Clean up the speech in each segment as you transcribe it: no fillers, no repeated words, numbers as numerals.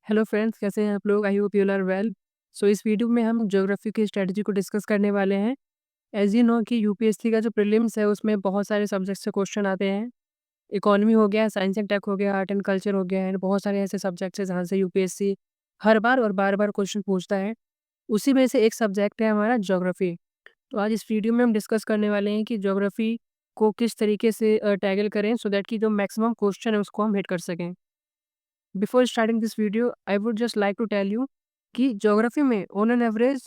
Hello friends, कैसे हैं आप लोग? I hope you are well. So इस वीडियो में हम ज्योग्राफी की स्ट्रेटजी को डिस्कस करने वाले हैं। एज़ यू नो कि यूपीएससी का जो प्रीलिम्स है उसमें बहुत सारे सब्जेक्ट से क्वेश्चन आते हैं। इकोनॉमी हो गया, साइंस एंड टेक हो गया, आर्ट एंड कल्चर हो गया एंड बहुत सारे ऐसे सब्जेक्ट्स हैं जहाँ से यूपीएससी हर बार और बार-बार क्वेश्चन पूछता है। उसी में से एक सब्जेक्ट है हमारा ज्योग्राफी। तो आज इस वीडियो में हम डिस्कस करने वाले हैं कि ज्योग्राफी को किस तरीके से टैकल करें सो दैट कि जो मैक्सिमम क्वेश्चन है उसको हम हिट कर सकें। Before starting this video I would just like to tell you कि ज्योग्राफी में ऑन एन एवरेज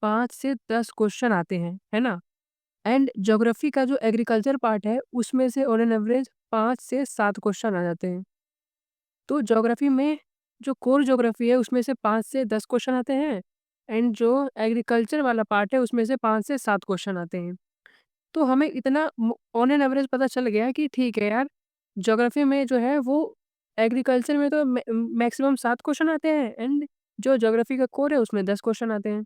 5 से 10 क्वेश्चन आते हैं, है ना? एंड ज्योग्राफी का जो एग्रीकल्चर पार्ट है उसमें से ऑन एन एवरेज 5 से 7 क्वेश्चन आ जाते हैं। तो ज्योग्राफी में जो कोर ज्योग्राफी है उसमें से 5 से 10 क्वेश्चन आते हैं एंड जो एग्रीकल्चर वाला पार्ट है उसमें से 5 से 7 क्वेश्चन आते हैं। तो हमें इतना ऑन एन एवरेज पता चल गया कि ठीक है यार, ज्योग्राफी में जो है वो एग्रीकल्चर में तो मैक्सिमम 7 क्वेश्चन आते हैं एंड जो ज्योग्राफी का कोर है उसमें 10 क्वेश्चन आते हैं।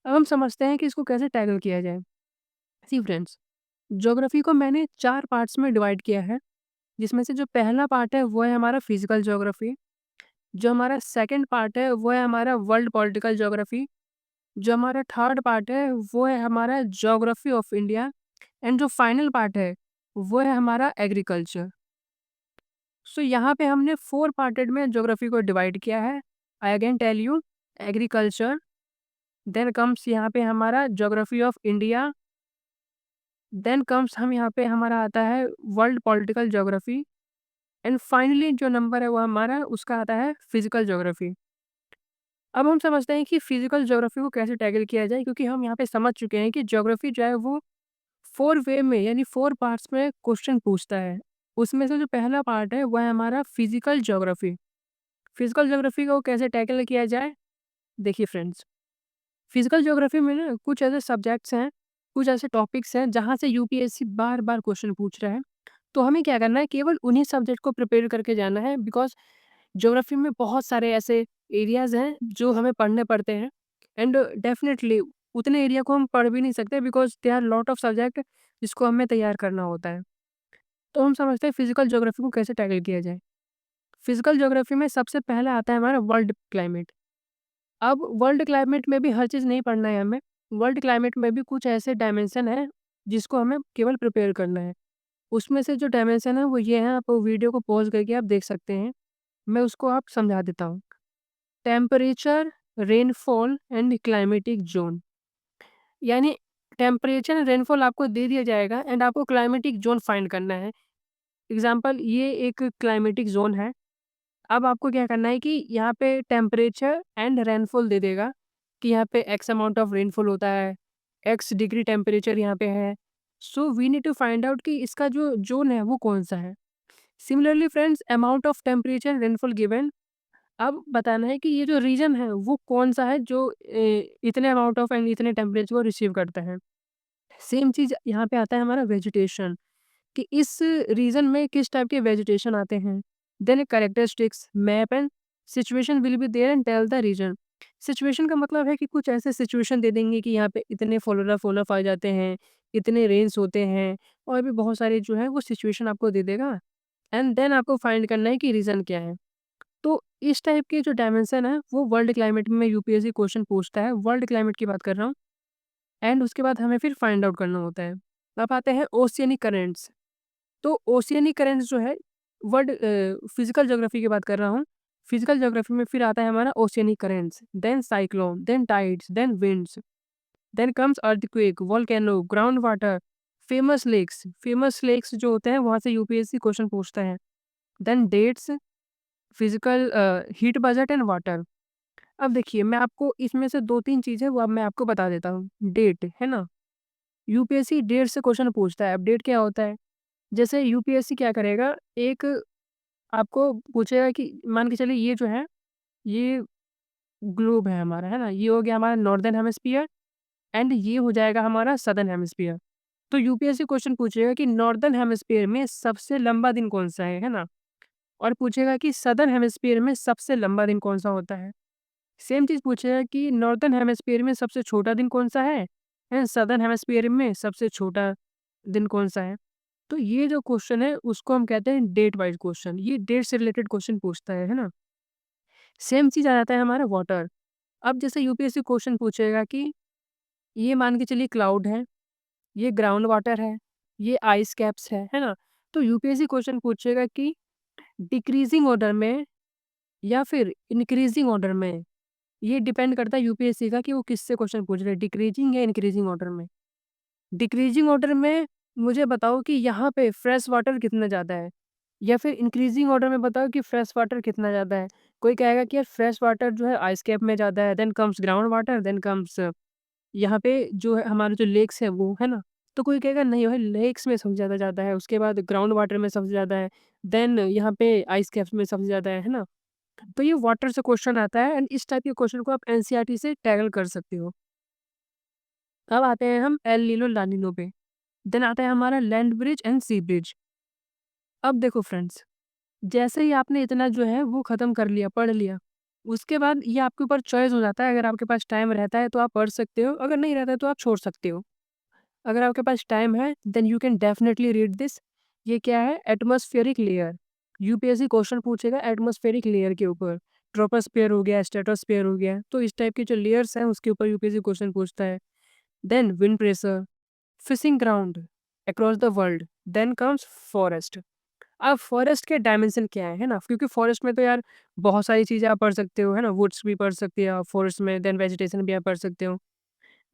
अब हम समझते हैं कि इसको कैसे टैकल किया जाए। सी फ्रेंड्स, ज्योग्राफी को मैंने 4 पार्ट्स में डिवाइड किया है, जिसमें से जो पहला पार्ट है वो है हमारा फिजिकल ज्योग्राफी, जो हमारा सेकंड पार्ट है वो है हमारा वर्ल्ड पॉलिटिकल ज्योग्राफी, जो हमारा थर्ड पार्ट है वो है हमारा ज्योग्राफी ऑफ इंडिया एंड जो फाइनल पार्ट है वो है हमारा एग्रीकल्चर। सो यहाँ पे हमने 4 पार्टेड में ज्योग्राफी को डिवाइड किया है। I again tell you, agriculture, then comes यहाँ पे हमारा geography of India, then comes हम यहाँ पे हमारा आता है world political geography and finally जो नंबर है वो हमारा उसका आता है फिजिकल ज्योग्राफी। अब हम समझते हैं कि फिजिकल ज्योग्राफी को कैसे टैकल किया जाए, क्योंकि हम यहाँ पे समझ चुके हैं कि ज्योग्राफी जो है वो 4 वे में यानी 4 पार्ट्स में क्वेश्चन पूछता है। उसमें से जो पहला पार्ट है वो है हमारा फिजिकल ज्योग्राफी। फिजिकल ज्योग्राफी को कैसे टैकल किया जाए? देखिए फ्रेंड्स, फिजिकल ज्योग्राफी में ना कुछ ऐसे सब्जेक्ट्स हैं, कुछ ऐसे टॉपिक्स हैं जहाँ से यूपीएससी बार-बार क्वेश्चन पूछ रहा है। तो हमें क्या करना है, केवल उन्हीं सब्जेक्ट को प्रिपेयर करके जाना है, बिकॉज़ ज्योग्राफी में बहुत सारे ऐसे एरियाज़ हैं जो हमें पढ़ने पड़ते हैं एंड डेफिनिटली उतने एरिया को हम पढ़ भी नहीं सकते, because there are lot of subject जिसको हमें तैयार करना होता है। तो हम समझते हैं फिजिकल ज्योग्राफी को कैसे टैकल किया जाए। फिजिकल ज्योग्राफी में सबसे पहला आता है हमारा वर्ल्ड क्लाइमेट। अब वर्ल्ड क्लाइमेट में भी हर चीज़ नहीं पढ़ना है हमें। वर्ल्ड क्लाइमेट में भी कुछ ऐसे डायमेंशन हैं जिसको हमें केवल प्रिपेयर करना है। उसमें से जो डायमेंशन है वो ये है, आप वीडियो को पॉज़ करके आप देख सकते हैं। मैं उसको आप समझा देता हूँ। Temperature, rainfall and climatic zone. यानी टेम्परेचर एंड रेनफॉल आपको दे दिया जाएगा एंड आपको क्लाइमेटिक ज़ोन फाइंड करना है। एग्ज़ाम्पल, ये एक क्लाइमेटिक ज़ोन है। अब आपको क्या करना है कि यहाँ पे टेम्परेचर एंड रेनफॉल दे देगा कि यहाँ पे एक्स अमाउंट ऑफ रेनफॉल होता है, एक्स डिग्री टेम्परेचर यहाँ पे है। So we need to find out कि इसका जो ज़ोन है वो कौन-सा है। Similarly friends, amount of temperature rainfall given, अब बताना है कि ये जो रीजन है वो कौन-सा है जो इतने अमाउंट ऑफ एंड इतने टेम्परेचर को रिसीव करता है। सेम चीज़ यहाँ पे आता है हमारा वेजिटेशन, कि इस रीजन में किस टाइप के वेजिटेशन आते हैं। Then characteristics, map and situation will be there and tell the region. Situation का मतलब है कि कुछ ऐसे सिचुएशन दे देंगे कि यहाँ पे इतने फ्लोरा आ जाते हैं, इतने रेन्स होते हैं और भी बहुत सारे जो है वो सिचुएशन आपको दे देगा एंड देन आपको फाइंड करना है कि रीज़न क्या है। तो इस टाइप के जो डायमेंशन है वो वर्ल्ड क्लाइमेट में यूपीएससी क्वेश्चन पूछता है। वर्ल्ड क्लाइमेट की बात कर रहा हूँ एंड उसके बाद हमें फिर फाइंड आउट करना होता है। अब आते हैं ओशियनिक करेंट्स। तो ओशियनिक करेंट्स जो है वर्ल्ड फिजिकल ज्योग्राफी की बात कर रहा हूँ। फिजिकल ज्योग्राफी में फिर आता है हमारा oceanic currents, then cyclone, then tides, then winds, then comes earthquake, volcano, ground water, famous lakes. Famous lakes जो होते हैं वहाँ से यूपीएससी क्वेश्चन पूछता है। Then dates, physical heat budget and water. अब देखिए, मैं आपको इसमें से 2-3 चीज़ें वो अब मैं आपको बता देता हूँ। डेट, है ना? यूपीएससी डेट से क्वेश्चन पूछता है। अब डेट क्या होता है? जैसे यूपीएससी क्या करेगा, एक आपको पूछेगा कि मान के चलिए ये जो है, ये ग्लोब है हमारा, है ना? ये हो गया हमारा नॉर्दर्न हेमिस्फीयर एंड ये हो जाएगा हमारा सदर्न हेमिस्फीयर। तो यूपीएससी क्वेश्चन पूछेगा कि नॉर्दर्न हेमिस्फीयर में सबसे लंबा दिन कौन-सा है ना? और पूछेगा कि सदर्न हेमिस्फीयर में सबसे लंबा दिन कौन-सा होता है? सेम चीज़ पूछेगा कि नॉर्दर्न हेमिस्फीयर में सबसे छोटा दिन कौन-सा है एंड सदर्न हेमिस्फीयर में सबसे छोटा दिन कौन-सा है? तो ये जो क्वेश्चन है उसको हम कहते हैं डेट वाइज़ क्वेश्चन। ये डेट से रिलेटेड क्वेश्चन पूछता है ना? सेम चीज़ आ जाता है हमारा वाटर। अब जैसे यूपीएससी क्वेश्चन पूछेगा कि ये मान के चलिए क्लाउड है, ये ग्राउंड वाटर है, ये आइस कैप्स है ना? तो यूपीएससी क्वेश्चन पूछेगा कि डिक्रीजिंग ऑर्डर में या फिर इंक्रीजिंग ऑर्डर में, ये डिपेंड करता है यूपीएससी का कि वो किससे क्वेश्चन पूछ रहे हैं, डिक्रीजिंग या इंक्रीजिंग ऑर्डर में। डिक्रीजिंग ऑर्डर में मुझे बताओ कि यहाँ पे फ्रेश वाटर कितना ज़्यादा है, या फिर इंक्रीजिंग ऑर्डर में बताओ कि फ्रेश वाटर कितना ज़्यादा है। कोई कहेगा कि यार फ्रेश वाटर जो है आइस कैप में ज़्यादा है, then comes ground water, then comes यहाँ पे जो है हमारे जो लेक्स है वो, है ना? तो कोई कहेगा नहीं भाई लेक्स में सबसे ज़्यादा ज़्यादा है, उसके बाद ग्राउंड वाटर में सबसे ज़्यादा है, देन यहाँ पे आइस कैप्स में सबसे ज़्यादा है ना? तो ये वाटर से क्वेश्चन आता है एंड इस टाइप के क्वेश्चन को आप एनसीईआरटी से टैकल कर सकते हो। अब आते हैं हम एल नीनो ला नीनो पे। देन आता है हमारा land bridge and sea bridge. अब देखो फ्रेंड्स, जैसे ही आपने इतना जो है वो ख़त्म कर लिया, पढ़ लिया, उसके बाद ये आपके ऊपर चॉइस हो जाता है। अगर आपके पास टाइम रहता है तो आप पढ़ सकते हो, अगर नहीं रहता है तो आप छोड़ सकते हो। अगर आपके पास टाइम है then you can definitely read this. ये क्या है? Atmospheric layer. यूपीएससी क्वेश्चन पूछेगा एटमॉस्फेरिक लेयर के ऊपर। ट्रोपोस्फियर हो गया, स्ट्रेटोस्फियर हो गया, तो इस टाइप की जो लेयर्स हैं उसके ऊपर यूपीएससी क्वेश्चन पूछता है। Then wind pressure, fishing ground across the world, then comes forest. अब फॉरेस्ट के डायमेंशन क्या है ना? क्योंकि फॉरेस्ट में तो यार बहुत सारी चीज़ें आप पढ़ सकते हो, है ना? वुड्स भी पढ़ सकते हो आप फॉरेस्ट में, देन वेजिटेशन भी आप पढ़ सकते हो।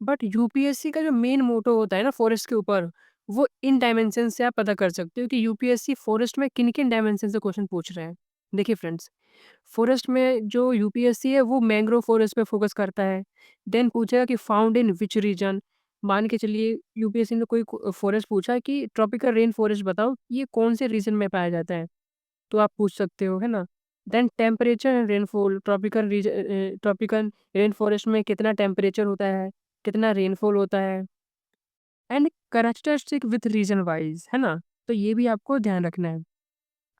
बट यूपीएससी का जो मेन मोटो होता है ना फॉरेस्ट के ऊपर, वो इन डायमेंशन से आप पता कर सकते हो कि यूपीएससी फॉरेस्ट में किन-किन डायमेंशन से क्वेश्चन पूछ रहे हैं। देखिए फ्रेंड्स, फॉरेस्ट में जो यूपीएससी है वो मैंग्रोव फॉरेस्ट पे फोकस करता है। देन पूछेगा कि फाउंड इन व्हिच रीजन। मान के चलिए यूपीएससी ने कोई फॉरेस्ट पूछा कि ट्रॉपिकल रेन फॉरेस्ट बताओ, ये कौन से रीजन में पाया जाता है? तो आप पूछ सकते हो, है ना? Then temperature and rainfall, tropical rain forest में कितना टेम्परेचर होता है, कितना रेनफॉल होता है and characteristic with region wise, है ना? तो ये भी आपको ध्यान रखना है।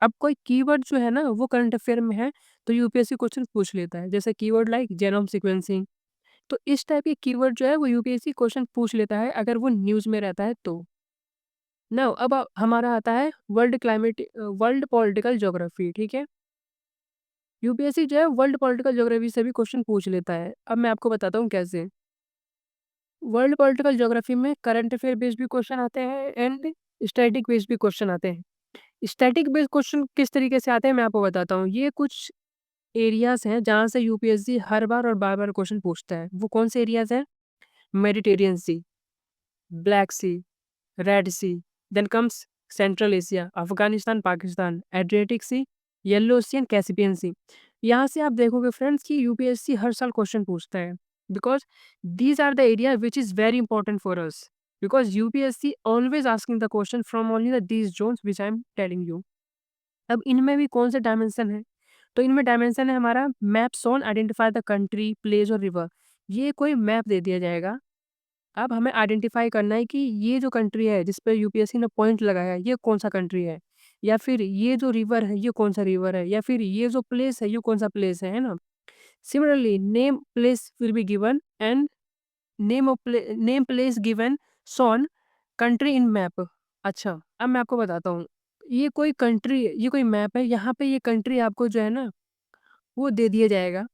अब कोई कीवर्ड जो है ना वो करंट अफेयर में है तो यूपीएससी क्वेश्चन पूछ लेता है, जैसे कीवर्ड लाइक जेनोम सीक्वेंसिंग। तो इस टाइप के कीवर्ड जो है वो यूपीएससी क्वेश्चन पूछ लेता है अगर वो न्यूज़ में रहता है तो। नाउ अब हमारा आता है वर्ल्ड पॉलिटिकल ज्योग्राफी, ठीक है? यूपीएससी जो है वर्ल्ड पॉलिटिकल ज्योग्राफी से भी क्वेश्चन पूछ लेता है। अब मैं आपको बताता हूँ कैसे। वर्ल्ड पॉलिटिकल ज्योग्राफी में करंट अफेयर बेस्ड भी क्वेश्चन आते हैं एंड स्टैटिक बेस्ड भी क्वेश्चन आते हैं। स्टैटिक बेस्ड क्वेश्चन किस तरीके से आते हैं मैं आपको बताता हूँ। ये कुछ एरियाज़ हैं जहाँ से यूपीएससी हर बार और बार-बार क्वेश्चन पूछता है। वो कौन से एरियाज़ हैं? Mediterranean sea, black sea, red sea, then comes central Asia, Afghanistan, Pakistan, Adriatic sea, yellow sea and Caspian sea. यहाँ से आप देखोगे फ्रेंड्स कि यूपीएससी हर साल क्वेश्चन पूछता है because these are the area which is very important for us because UPSC always asking the question from only the these zones which I am telling you. अब इनमें भी कौन से डायमेंशन है? तो इनमें डायमेंशन है हमारा map shown identify the country, place और रिवर। ये कोई मैप दे दिया जाएगा। अब हमें आइडेंटिफाई करना है कि ये जो कंट्री है जिस पे यूपीएससी ने पॉइंट लगाया है, ये कौन-सा कंट्री है? या फिर ये जो रिवर है, ये कौन-सा रिवर है? या फिर ये जो प्लेस है, ये कौन-सा प्लेस है ना? Similarly name place will be given and name place given shown country in map. अच्छा, अब मैं आपको बताता हूँ। ये कोई मैप है, यहाँ पे ये कंट्री आपको जो है ना, वो दे दिया जाएगा।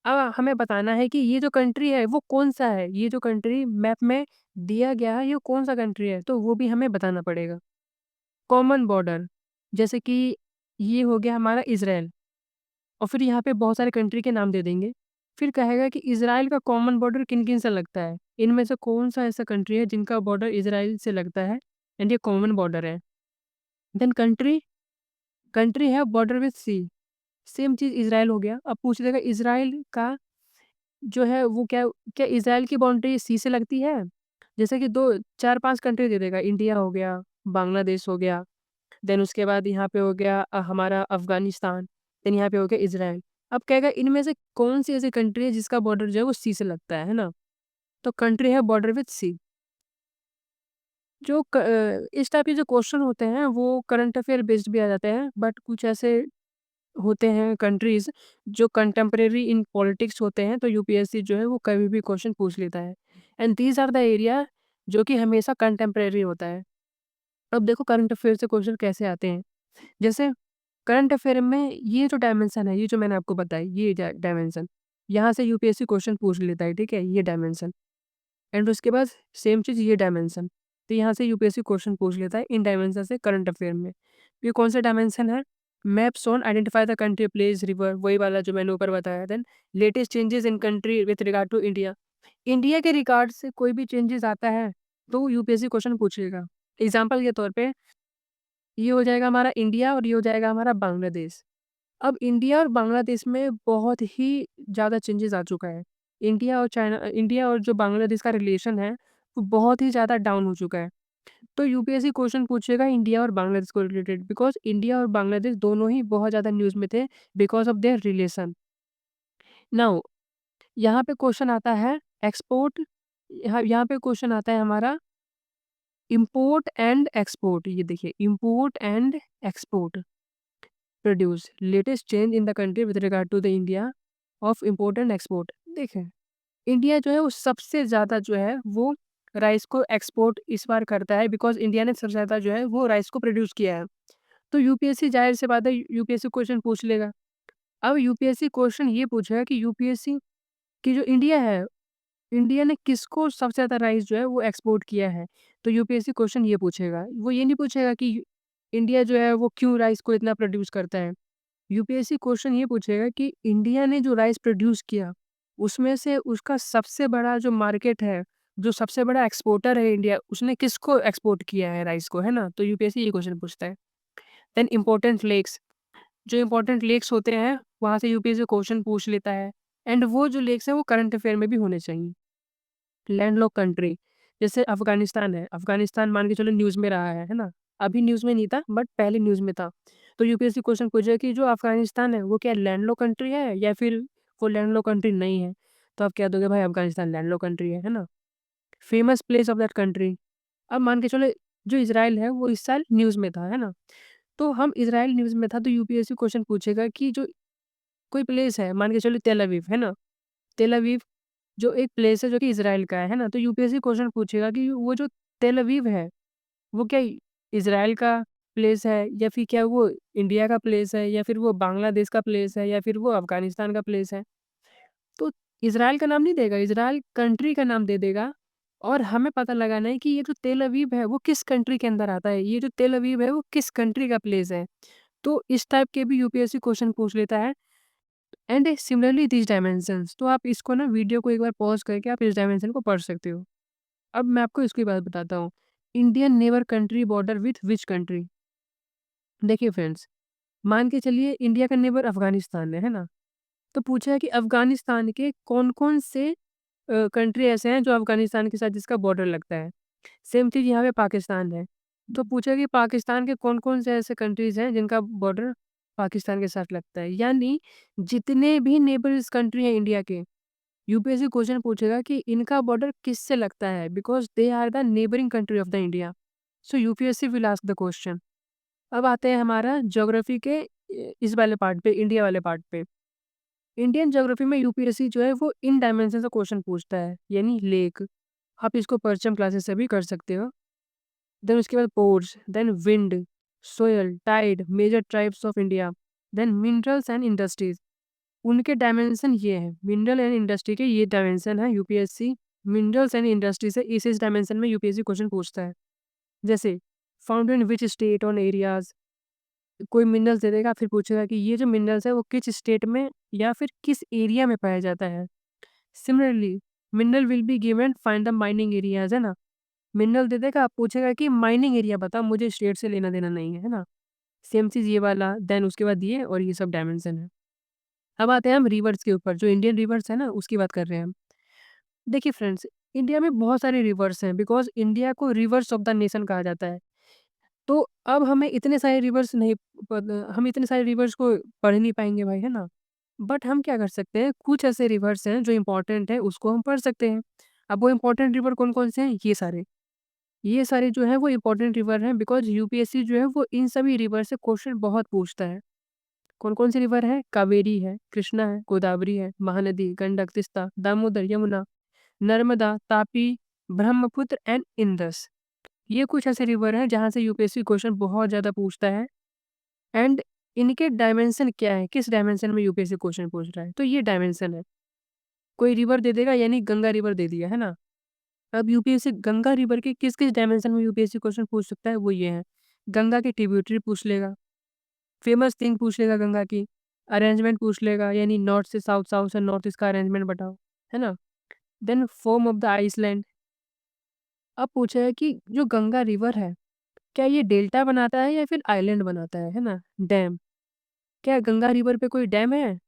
अब हमें बताना है कि ये जो कंट्री है, वो कौन-सा है? ये जो कंट्री मैप में दिया गया है, ये कौन-सा कंट्री है? तो वो भी हमें बताना पड़ेगा। कॉमन बॉर्डर, जैसे कि ये हो गया हमारा इज़राइल और फिर यहाँ पे बहुत सारे कंट्री के नाम दे देंगे। फिर कहेगा कि इज़राइल का कॉमन बॉर्डर किन-किन से लगता है? इनमें से कौन-सा ऐसा कंट्री है जिनका बॉर्डर इज़राइल से लगता है एंड ये कॉमन बॉर्डर है। देन कंट्री कंट्री है बॉर्डर विथ सी, सेम चीज़ इज़राइल हो गया। अब पूछ लेगा इज़राइल का जो है वो क्या क्या इज़राइल की बाउंड्री सी से लगती है? जैसे कि 2 4-5 कंट्री दे देगा, इंडिया हो गया, बांग्लादेश हो गया, देन उसके बाद यहाँ पे हो गया हमारा अफ़गानिस्तान, देन यहाँ पे हो गया इज़राइल। अब कहेगा इनमें से कौन-सी ऐसी कंट्री है जिसका बॉर्डर जो है वो सी से लगता है ना? तो कंट्री है बॉर्डर विथ सी। इस टाइप के जो क्वेश्चन होते हैं वो करंट अफेयर बेस्ड भी आ जाते हैं, बट कुछ ऐसे होते हैं कंट्रीज़ जो कंटेम्परेरी इन पॉलिटिक्स होते हैं, तो यूपीएससी जो है वो कभी भी क्वेश्चन पूछ लेता है। And these are the area जो कि हमेशा कंटेम्परेरी होता है। अब देखो करंट अफेयर से क्वेश्चन कैसे आते हैं। जैसे करंट अफेयर में ये जो डायमेंशन है, ये जो मैंने आपको बताई, ये डायमेंशन, यहाँ से यूपीएससी क्वेश्चन पूछ लेता है, ठीक है, ये डायमेंशन। एंड उसके बाद सेम चीज़ ये डायमेंशन, तो यहाँ से यूपीएससी क्वेश्चन पूछ लेता है इन डायमेंशन से करंट अफेयर में। ये कौन सा डायमेंशन है? Maps on identify the country place river, वही वाला जो मैंने ऊपर बताया। Then latest changes in country with regard to India, India के रिगार्ड से कोई भी चेंजेस आता है तो यूपीएससी क्वेश्चन पूछेगा। एग्जाम्पल के तौर पे ये हो जाएगा हमारा इंडिया और ये हो जाएगा हमारा बांग्लादेश। अब इंडिया और बांग्लादेश में बहुत ही ज़्यादा चेंजेस आ चुका है। इंडिया और जो बांग्लादेश का रिलेशन है, वो बहुत ही ज़्यादा डाउन हो चुका है। तो यूपीएससी क्वेश्चन पूछेगा इंडिया और बांग्लादेश को रिलेटेड, बिकॉज़ इंडिया और बांग्लादेश दोनों ही बहुत ज़्यादा न्यूज़ में थे because of their relation. Now यहाँ पे क्वेश्चन आता है एक्सपोर्ट, यहाँ यहाँ पे क्वेश्चन आता है हमारा इम्पोर्ट एंड एक्सपोर्ट। ये देखिए, import and export produce latest change in the country with regard to the India of import and export. देखें, इंडिया जो है वो सबसे ज़्यादा जो है वो राइस को एक्सपोर्ट इस बार करता है, बिकॉज़ इंडिया ने सबसे ज़्यादा जो है वो राइस को प्रोड्यूस किया है। तो यूपीएससी ज़ाहिर-सी बात है यूपीएससी क्वेश्चन पूछ लेगा। अब यूपीएससी क्वेश्चन ये पूछेगा कि यूपीएससी की जो इंडिया है, इंडिया ने किसको सबसे ज़्यादा राइस जो है वो एक्सपोर्ट किया है? तो यूपीएससी क्वेश्चन ये पूछेगा। वो ये नहीं पूछेगा कि इंडिया जो है वो क्यों राइस को इतना प्रोड्यूस करता है? यूपीएससी क्वेश्चन ये पूछेगा कि इंडिया ने जो राइस प्रोड्यूस किया, उसमें से उसका सबसे बड़ा जो मार्केट है, जो सबसे बड़ा एक्सपोर्टर है इंडिया, उसने किसको एक्सपोर्ट किया है राइस को, है ना? तो यूपीएससी ये क्वेश्चन पूछता है। देन इम्पोर्टेंट लेक्स, जो इम्पोर्टेंट लेक्स होते हैं, वहाँ से यूपीएससी क्वेश्चन पूछ लेता है। एंड वो जो लेक्स हैं, वो करंट अफेयर में भी होने चाहिए। लैंडलॉक कंट्री, जैसे अफ़गानिस्तान है, अफ़गानिस्तान मान के चलो न्यूज़ में रहा है ना? अभी न्यूज़ में नहीं था बट पहले न्यूज़ में था। तो यूपीएससी क्वेश्चन पूछेगा कि जो अफ़गानिस्तान है वो क्या लैंडलॉक कंट्री है या फिर वो लैंडलॉक कंट्री नहीं है? तो आप कह दोगे भाई अफ़गानिस्तान लैंडलॉक कंट्री है ना? Famous place of that country, अब मान के चलो जो इज़राइल है वो इस साल न्यूज़ में था, है ना? तो हम इज़राइल न्यूज़ में था तो यूपीएससी क्वेश्चन पूछेगा कि जो कोई प्लेस है, मान के चलो तेल अवीव, है ना? तेल अवीव जो एक प्लेस है जो कि इज़राइल का है ना? तो यूपीएससी क्वेश्चन पूछेगा कि वो जो तेल अवीव है, वो क्या इज़राइल का प्लेस है या फिर क्या वो इंडिया का प्लेस है या फिर वो बांग्लादेश का प्लेस है या फिर वो अफ़गानिस्तान का प्लेस है? तो इज़राइल का नाम नहीं देगा, इज़राइल कंट्री का नाम दे देगा और हमें पता लगाना है कि ये जो तेल अवीव है, वो किस कंट्री के अंदर आता है? ये जो तेल अवीव है, वो किस कंट्री का प्लेस है? तो इस टाइप के भी यूपीएससी क्वेश्चन पूछ लेता है। एंड सिमिलरली दीज़ डायमेंशंस, तो आप इसको ना वीडियो को एक बार पॉज़ करके आप इस डायमेंशन को पढ़ सकते हो। अब मैं आपको इसकी बात बताता हूँ। Indian neighbour country border with which country? देखिए फ्रेंड्स, मान के चलिए इंडिया का नेबर अफ़गानिस्तान है ना? तो पूछा है कि अफ़गानिस्तान के कौन-कौन से कंट्री ऐसे हैं जो अफ़गानिस्तान के साथ जिसका बॉर्डर लगता है। सेम चीज़ यहाँ पे पाकिस्तान है। तो पूछा कि पाकिस्तान के कौन-कौन से ऐसे कंट्रीज़ हैं जिनका बॉर्डर पाकिस्तान के साथ लगता है। यानी जितने भी नेबर्स कंट्री हैं इंडिया के, यूपीएससी क्वेश्चन पूछेगा कि इनका बॉर्डर किससे लगता है, because they are the neighbouring country of the India. So UPSC will ask the question. अब आते हैं हमारा ज्योग्राफी के इस वाले पार्ट पे, इंडिया वाले पार्ट पे। इंडियन ज्योग्राफी में यूपीएससी जो है वो इन डायमेंशन से क्वेश्चन पूछता है, यानी लेक, आप इसको परचम क्लासेस से भी कर सकते हो। देन उसके बाद ports, then wind, soil, tide, major tribes of India, then minerals and industries. उनके डायमेंशन ये हैं, मिनरल एंड इंडस्ट्री के ये डायमेंशन है यूपीएससी। मिनरल्स एंड इंडस्ट्री से इस डायमेंशन में यूपीएससी क्वेश्चन पूछता है। जैसे found in which state on areas, कोई मिनरल्स दे देगा फिर पूछेगा कि ये जो मिनरल्स है वो किस स्टेट में या फिर किस एरिया में पाया जाता है। Similarly mineral will be given find the mining areas, है ना? मिनरल दे देगा, पूछेगा कि माइनिंग एरिया बता, मुझे स्टेट से लेना देना नहीं है, है ना? सेम चीज़ ये वाला, देन उसके बाद ये और ये सब डायमेंशन है। अब आते हैं हम रिवर्स के ऊपर, जो इंडियन रिवर्स है ना उसकी बात कर रहे हैं हम। देखिए फ्रेंड्स, इंडिया में बहुत सारे रिवर्स हैं बिकॉज़ इंडिया को रिवर्स ऑफ द नेशन कहा जाता है। तो अब हमें इतने सारे रिवर्स नहीं पद हम इतने सारे रिवर्स को पढ़ नहीं पाएँगे भाई, है ना? बट हम क्या कर सकते हैं, कुछ ऐसे रिवर्स हैं जो इम्पोर्टेंट है उसको हम पढ़ सकते हैं। अब वो इम्पोर्टेंट रिवर कौन-कौन से हैं? ये सारे। ये सारे जो हैं वो इम्पोर्टेंट रिवर हैं बिकॉज़ यूपीएससी जो है वो इन सभी रिवर से क्वेश्चन बहुत पूछता है। कौन-कौन सी रिवर है? कावेरी है, कृष्णा है, गोदावरी है, महानदी, गंडक, तीस्ता, दामोदर, यमुना, नर्मदा, तापी, ब्रह्मपुत्र एंड इंदस। ये कुछ ऐसे रिवर हैं जहाँ से यूपीएससी क्वेश्चन बहुत ज़्यादा पूछता है। एंड इनके डायमेंशन क्या है, किस डायमेंशन में यूपीएससी क्वेश्चन पूछ रहा है, तो ये डायमेंशन है। कोई रिवर दे देगा यानी गंगा रिवर दे दिया, है ना? अब यूपीएससी गंगा रिवर के किस-किस डायमेंशन में यूपीएससी क्वेश्चन पूछ सकता है, वो ये है। गंगा की ट्रिब्यूटरी पूछ लेगा, फेमस थिंग पूछ लेगा गंगा की, अरेंजमेंट पूछ लेगा यानी नॉर्थ से साउथ, साउथ से नॉर्थ इसका अरेंजमेंट बताओ, है ना? Then form of the island. अब पूछा है कि जो गंगा रिवर है, क्या ये डेल्टा बनाता है या फिर आइलैंड बनाता है ना? डैम। क्या गंगा रिवर पे कोई डैम है?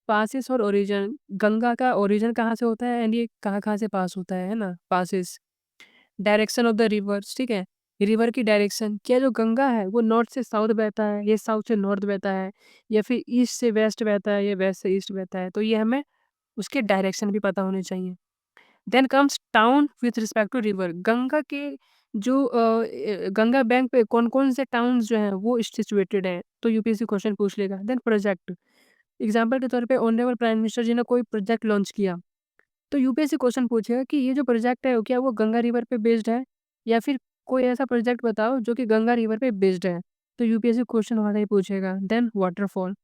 पासेस और ओरिजिन, गंगा का ओरिजिन कहाँ से होता है एंड ये कहाँ-कहाँ से पास होता है ना? Passes. Direction of the reverse, ठीक है? रिवर की डायरेक्शन, क्या जो गंगा है वो नॉर्थ से साउथ बहता है, ये साउथ से नॉर्थ बहता है या फिर ईस्ट से वेस्ट बहता है, या वेस्ट से ईस्ट बहता है? तो ये हमें उसके डायरेक्शन भी पता होने चाहिए। Then comes town with respect to river. Ganga के जो गंगा बैंक पे कौन-कौन से टाउन्स जो हैं वो सिचुएटेड हैं, तो यूपीएससी क्वेश्चन पूछ लेगा। देन प्रोजेक्ट, एग्ज़ाम्पल के तौर पे ऑनरेबल प्राइम मिनिस्टर जी ने कोई प्रोजेक्ट लॉन्च किया, तो यूपीएससी क्वेश्चन पूछेगा कि ये जो प्रोजेक्ट है, क्या वो गंगा रिवर पे बेस्ड है? या फिर कोई ऐसा प्रोजेक्ट बताओ जो कि गंगा रिवर पे बेस्ड है, तो यूपीएससी क्वेश्चन वहाँ से ही पूछेगा। देन वाटरफॉल,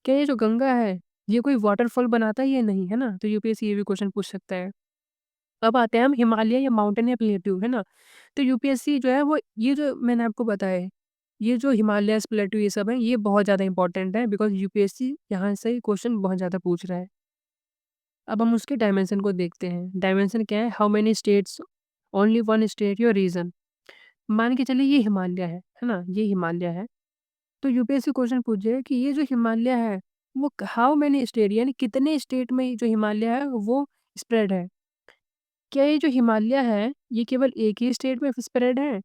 क्या ये जो गंगा है, ये कोई वाटरफॉल बनाता है या नहीं, है ना? तो यूपीएससी ये भी क्वेश्चन पूछ सकता है। अब आते हैं हम हिमालय या माउंटेन या प्लेट्यू, है ना? तो यूपीएससी जो है वो ये जो मैंने आपको बताया है, ये जो हिमालयस, प्लेट्यू ये सब हैं, ये बहुत ज़्यादा इंपॉर्टेंट है बिकॉज़ यूपीएससी यहाँ से क्वेश्चन बहुत ज़्यादा पूछ रहा है। अब हम उसके डायमेंशन को देखते हैं। डायमेंशन क्या है? How many states, only one state your region. मान के चलिए ये हिमालय है ना? ये हिमालय है। तो यूपीएससी क्वेश्चन पूछेगा कि ये जो हिमालय है, वो हाउ मेनी स्टेट यानी कितने स्टेट में जो हिमालय है वो स्प्रेड है? क्या ये जो हिमालय है, ये केवल एक ही स्टेट में स्प्रेड है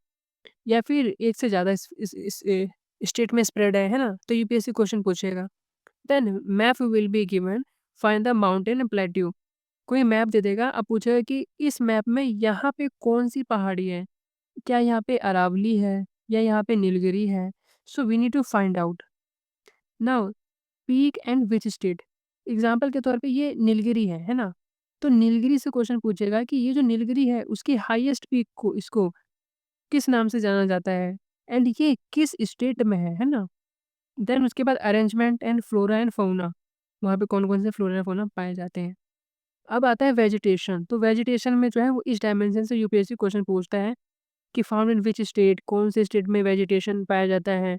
या फिर एक से ज़्यादा स्टेट में स्प्रेड है ना? तो यूपीएससी क्वेश्चन पूछेगा। Then map will be given, find the mountain and plateau. कोई मैप दे देगा, अब पूछेगा कि इस मैप में यहाँ पे कौन-सी पहाड़ी है? क्या यहाँ पे अरावली है या यहाँ पे नीलगिरी है? So we need to find out. Now peak and which state? Example के तौर पे ये नीलगिरी है ना? तो नीलगिरी से क्वेश्चन पूछेगा कि ये जो नीलगिरी है उसकी हाईएस्ट पीक को इसको किस नाम से जाना जाता है? एंड ये किस स्टेट में है ना? देन उसके बाद अरेंजमेंट एंड फ्लोरा एंड फ़ौना, वहाँ पे कौन-कौन से फ्लोरा एंड फ़ौना पाए जाते हैं। अब आता है वेजिटेशन, तो वेजिटेशन में जो है वो इस डायमेंशन से यूपीएससी क्वेश्चन पूछता है कि फाउंड इन व्हिच स्टेट, कौन से स्टेट में वेजिटेशन पाया जाता है?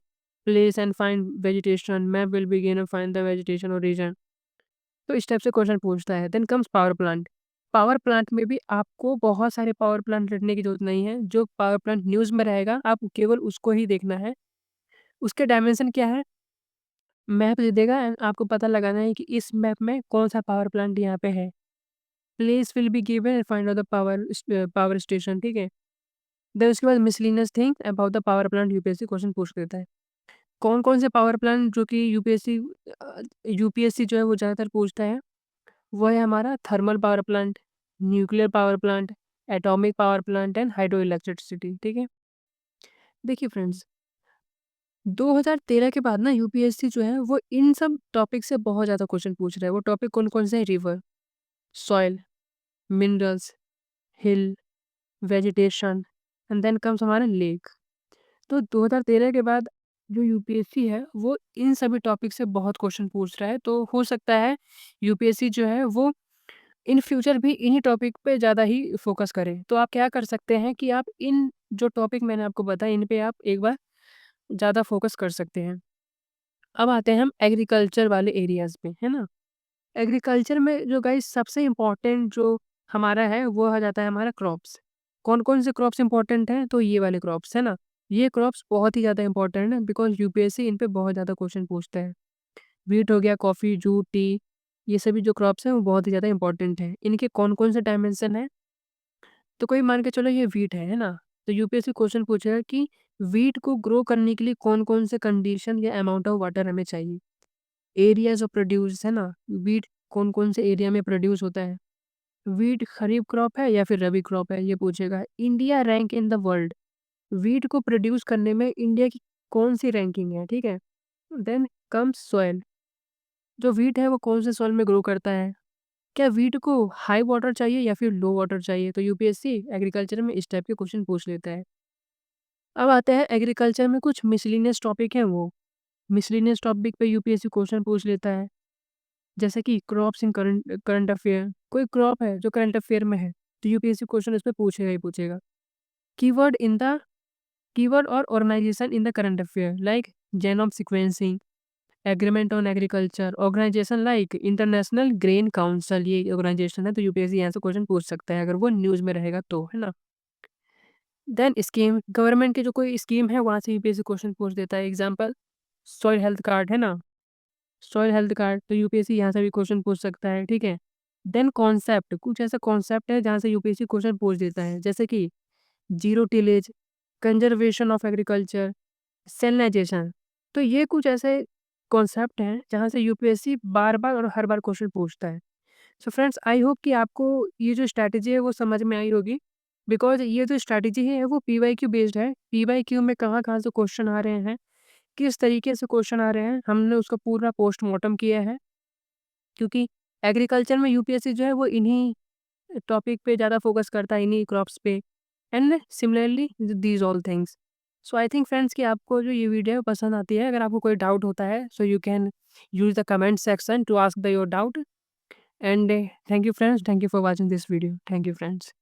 Place and find vegetation, map will begin and find the vegetation और रीजन। तो इस टाइप से क्वेश्चन पूछता है। Then comes power plant. Power plant में भी आपको बहुत सारे पावर प्लांट रटने की ज़रूरत नहीं है। जो पावर प्लांट न्यूज़ में रहेगा, आप केवल उसको ही देखना है। उसके डायमेंशन क्या है? मैप दे देगा एंड आपको पता लगाना है कि इस मैप में कौन-सा पावर प्लांट यहाँ पे है। Place will be given and find out the power station, ठीक है? देन उसके बाद miscellaneous thing about the power plant UPSC question पूछ लेता है। कौन-कौन से पावर प्लांट जो कि यूपीएससी जो है वो ज़्यादातर पूछता है, वो है हमारा thermal power plant, nuclear power plant, atomic power plant and hydro electricity, ठीक है? देखिए फ्रेंड्स, 2013 के बाद ना यूपीएससी जो है वो इन सब टॉपिक से बहुत ज़्यादा क्वेश्चन पूछ रहा है। वो टॉपिक कौन-कौन से हैं? River, soil, minerals, hill, vegetation and then comes हमारा लेक। तो 2013 के बाद जो यूपीएससी है वो इन सभी टॉपिक से बहुत क्वेश्चन पूछ रहा है। तो हो सकता है यूपीएससी जो है वो इन फ्यूचर भी इन्हीं टॉपिक पे ज़्यादा ही फ़ोकस करें। तो आप क्या कर सकते हैं कि आप इन जो टॉपिक मैंने आपको बताए इन पे आप एक बार ज़्यादा फ़ोकस कर सकते हैं। अब आते हैं हम एग्रीकल्चर वाले एरियाज़ पे, है ना? एग्रीकल्चर में जो गाइस सबसे इम्पोर्टेंट जो हमारा है वो आ जाता है हमारा क्रॉप्स। कौन-कौन से क्रॉप्स इम्पोर्टेंट हैं? तो ये वाले क्रॉप्स, है ना? ये क्रॉप्स बहुत ही ज़्यादा इम्पोर्टेंट है बिकॉज़ यूपीएससी इन पे बहुत ज़्यादा क्वेश्चन पूछता है। व्हीट हो गया, कॉफ़ी, जूट, टी, ये सभी जो क्रॉप्स हैं वो बहुत ही ज़्यादा इम्पोर्टेंट हैं। इनके कौन-कौन से डायमेंशन हैं? तो कोई मान के चलो ये व्हीट है ना? तो यूपीएससी क्वेश्चन पूछेगा कि व्हीट को ग्रो करने के लिए कौन-कौन से कंडीशन या अमाउंट ऑफ वाटर हमें चाहिए? एरियाज़ ऑफ प्रोड्यूस, है ना? व्हीट कौन-कौन से एरिया में प्रोड्यूस होता है? व्हीट खरीफ क्रॉप है या फिर रबी क्रॉप है? ये पूछेगा। India rank in the world, wheat को प्रोड्यूस करने में इंडिया की कौन-सी रैंकिंग है, ठीक है? देन कम्स सॉइल, जो व्हीट है वो कौन से सॉइल में ग्रो करता है? क्या व्हीट को हाई वाटर चाहिए या फिर लो वाटर चाहिए? तो यूपीएससी एग्रीकल्चर में इस टाइप के क्वेश्चन पूछ लेता है। अब आते हैं एग्रीकल्चर में कुछ मिसलेनियस टॉपिक हैं वो। मिसलेनियस टॉपिक पे यूपीएससी क्वेश्चन पूछ लेता है, जैसे कि क्रॉप्स इन करंट करंट अफेयर। कोई क्रॉप है जो करंट अफेयर में है, तो यूपीएससी क्वेश्चन इस पे पूछेगा ही पूछेगा। कीवर्ड इन द कीवर्ड और organisation in the current affair like genome sequencing, agreement on agriculture, organisation like international grain council, ये ऑर्गेनाइजेशन है, तो यूपीएससी यहाँ से क्वेश्चन पूछ सकता है अगर वो न्यूज़ में रहेगा तो, है ना। देन स्कीम, गवर्नमेंट की जो कोई स्कीम है वहाँ से यूपीएससी क्वेश्चन पूछ देता है। एग्जाम्पल सॉइल हेल्थ कार्ड है ना, सॉइल हेल्थ कार्ड, तो यूपीएससी यहाँ से भी क्वेश्चन पूछ सकता है, ठीक है। देन कॉन्सेप्ट, कुछ ऐसा कॉन्सेप्ट है जहाँ से यूपीएससी क्वेश्चन पूछ देता है, जैसे कि zero tillage, conservation of agriculture, salinisation. तो ये कुछ ऐसे कॉन्सेप्ट हैं जहाँ से यूपीएससी बार-बार और हर बार क्वेश्चन पूछता है। सो फ्रेंड्स, आई होप कि आपको ये जो स्ट्रैटेजी है वो समझ में आई होगी, बिकॉज़ ये जो स्ट्रैटेजी है वो पीवाईक्यू बेस्ड है। पीवाईक्यू में कहाँ-कहाँ से क्वेश्चन आ रहे हैं, किस तरीके से क्वेश्चन आ रहे हैं, हमने उसका पूरा पोस्टमार्टम किया है। क्योंकि एग्रीकल्चर में यूपीएससी जो है वो इन्हीं टॉपिक पे ज़्यादा फोकस करता है, इन्हीं क्रॉप्स पे, and similarly these all things. So I think friends कि आपको जो ये वीडियो पसंद आती है, अगर आपको कोई डाउट होता है, so you can use the comment section two ask the your doubt, and thank you friends, thank you for watching this video, thank you friends.